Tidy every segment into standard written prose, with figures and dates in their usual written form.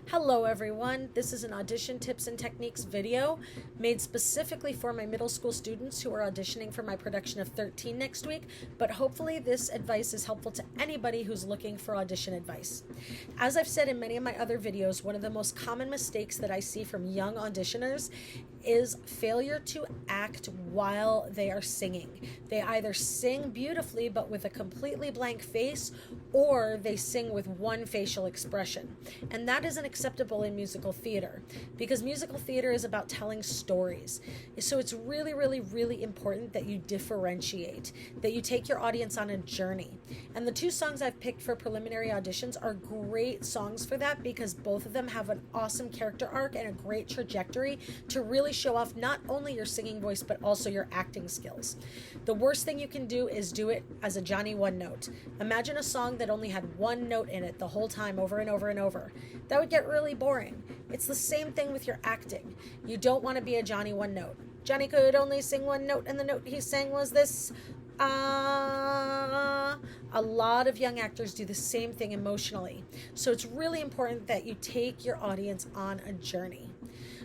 Hello everyone, this is an audition tips and techniques video made specifically for my middle school students who are auditioning for my production of 13 next week, but hopefully this advice is helpful to anybody who's looking for audition advice. As I've said in many of my other videos, one of the most common mistakes that I see from young auditioners is failure to act while they are singing. They either sing beautifully but with a completely blank face, or they sing with one facial expression. And that isn't acceptable in musical theater, because musical theater is about telling stories. So it's really, really, really important that you differentiate, that you take your audience on a journey. And the two songs I've picked for preliminary auditions are great songs for that, because both of them have an awesome character arc and a great trajectory to really show off not only your singing voice but also your acting skills. The worst thing you can do is do it as a Johnny One Note. Imagine a song that only had one note in it the whole time, over and over and over. That would get really boring. It's the same thing with your acting. You don't want to be a Johnny One Note. Johnny could only sing one note, and the note he sang was this. A lot of young actors do the same thing emotionally. So it's really important that you take your audience on a journey.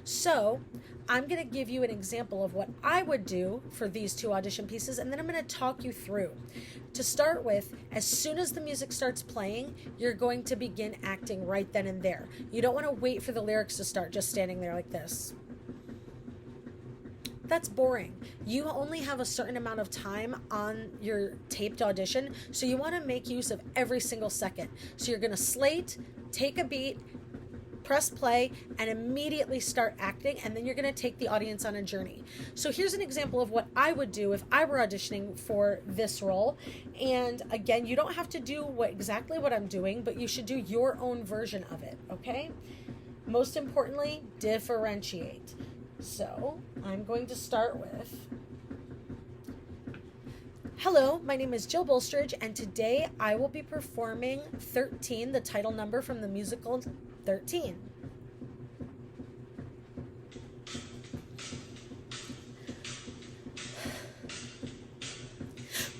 So I'm going to give you an example of what I would do for these two audition pieces, and then I'm going to talk you through. To start with, as soon as the music starts playing, you're going to begin acting right then and there. You don't want to wait for the lyrics to start just standing there like this. That's boring. You only have a certain amount of time on your taped audition, so you want to make use of every single second. So you're going to slate, take a beat, press play, and immediately start acting, and then you're going to take the audience on a journey. So here's an example of what I would do if I were auditioning for this role. And again, you don't have to do exactly what I'm doing, but you should do your own version of it, okay? Most importantly, differentiate. So I'm going to start with, hello, my name is Jill Bolstridge, and today I will be performing 13, the title number from the musical 13.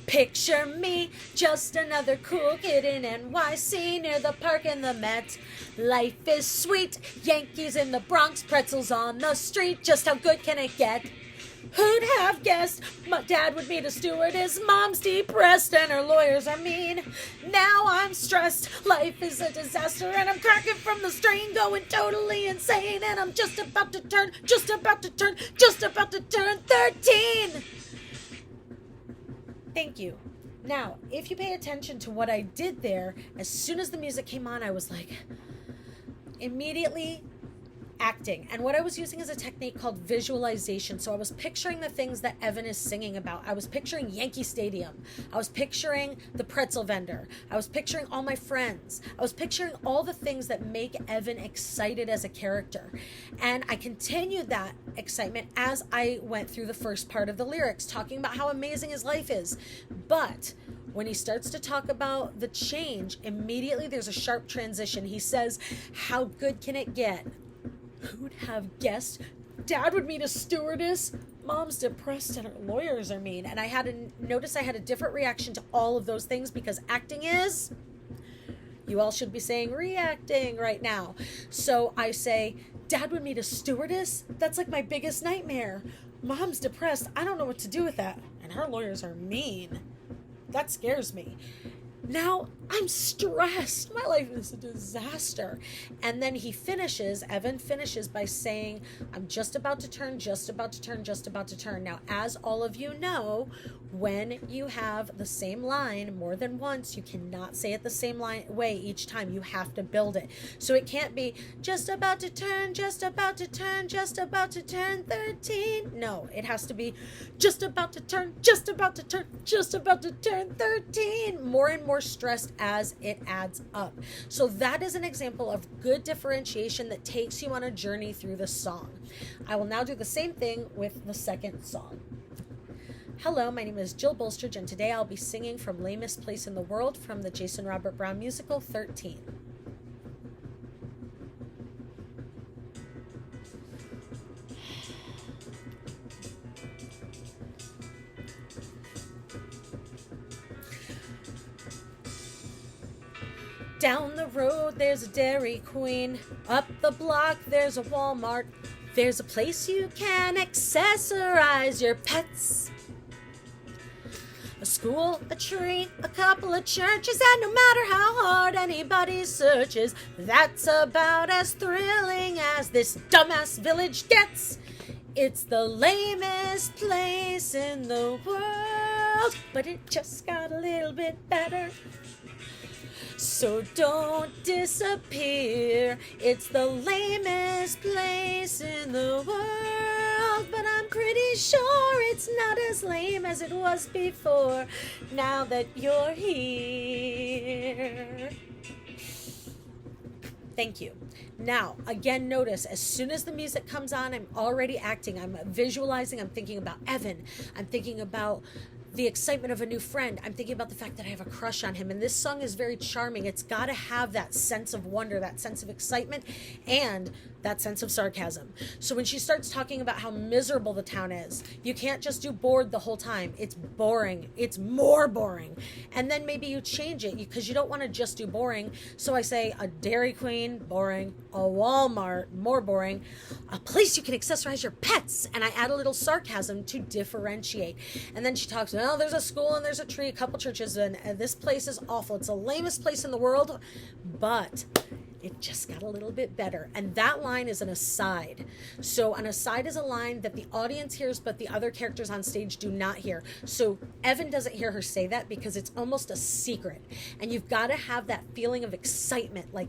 Picture me, just another cool kid in NYC near the park and the Met. Life is sweet, Yankees in the Bronx, pretzels on the street, just how good can it get? Who'd have guessed my dad would meet a stewardess, mom's depressed and her lawyers are mean. Now I'm stressed, life is a disaster, and I'm cracking from the strain, going totally insane, and I'm just about to turn 13. Thank you. Now, if you pay attention to what I did there, as soon as the music came on, I was like, immediately acting. And what I was using is a technique called visualization. So I was picturing the things that Evan is singing about. I was picturing Yankee Stadium. I was picturing the pretzel vendor. I was picturing all my friends. I was picturing all the things that make Evan excited as a character. And I continued that excitement as I went through the first part of the lyrics, talking about how amazing his life is. But when he starts to talk about the change, immediately there's a sharp transition. He says, how good can it get? Who'd have guessed dad would meet a stewardess? Mom's depressed and her lawyers are mean. And I had to notice I had a different reaction to all of those things, because acting is, you all should be saying reacting right now. So I say, dad would meet a stewardess? That's like my biggest nightmare. Mom's depressed. I don't know what to do with that. And her lawyers are mean. That scares me. Now I'm stressed. My life is a disaster. And then Evan finishes by saying, I'm just about to turn. Now, as all of you know, when you have the same line more than once, you cannot say it the same way each time. You have to build it. So it can't be just about to turn 13. No, it has to be just about to turn 13. More and more stressed as it adds up. So that is an example of good differentiation that takes you on a journey through the song. I will now do the same thing with the second song. Hello, my name is Jill Bolstridge, and today I'll be singing from Lamest Place in the World from the Jason Robert Brown musical 13. Down the road, there's a Dairy Queen. Up the block, there's a Walmart. There's a place you can accessorize your pets. A school, a tree, a couple of churches, and no matter how hard anybody searches, that's about as thrilling as this dumbass village gets. It's the lamest place in the world, but it just got a little bit better. So don't disappear. It's the lamest place in the world, but I'm pretty sure it's not as lame as it was before, now that you're here. Thank you. Now, again, notice as soon as the music comes on, I'm already acting. I'm visualizing. I'm thinking about Evan. I'm thinking about the excitement of a new friend. I'm thinking about the fact that I have a crush on him. And this song is very charming. It's got to have that sense of wonder, that sense of excitement, and that sense of sarcasm. So when she starts talking about how miserable the town is, you can't just do bored the whole time. It's boring. It's more boring. And then maybe you change it because you don't want to just do boring. So I say a Dairy Queen, boring. A Walmart, more boring. A place you can accessorize your pets. And I add a little sarcasm to differentiate. And then she talks, well, there's a school and there's a tree, a couple churches, and this place is awful. It's the lamest place in the world, but it just got a little bit better. And that line is an aside. So an aside is a line that the audience hears, but the other characters on stage do not hear. So Evan doesn't hear her say that because it's almost a secret. And you've got to have that feeling of excitement, like,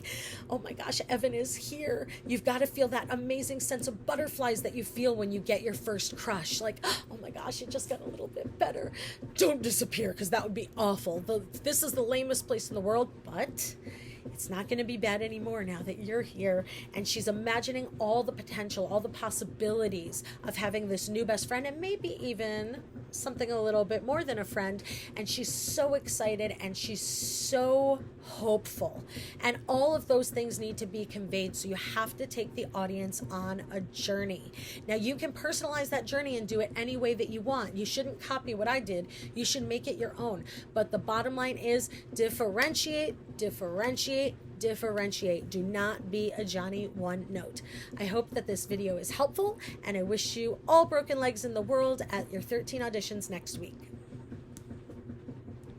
oh my gosh, Evan is here. You've got to feel that amazing sense of butterflies that you feel when you get your first crush. Like, oh my gosh, it just got a little bit better. Don't disappear, because that would be awful. This is the lamest place in the world, but it's not going to be bad anymore now that you're here. And she's imagining all the potential, all the possibilities of having this new best friend, and maybe even something a little bit more than a friend. And she's so excited and she's so hopeful. And all of those things need to be conveyed. So you have to take the audience on a journey. Now you can personalize that journey and do it any way that you want. You shouldn't copy what I did. You should make it your own. But the bottom line is differentiate, differentiate, differentiate. Do not be a Johnny one note. I hope that this video is helpful, and I wish you all broken legs in the world at your 13 auditions next week.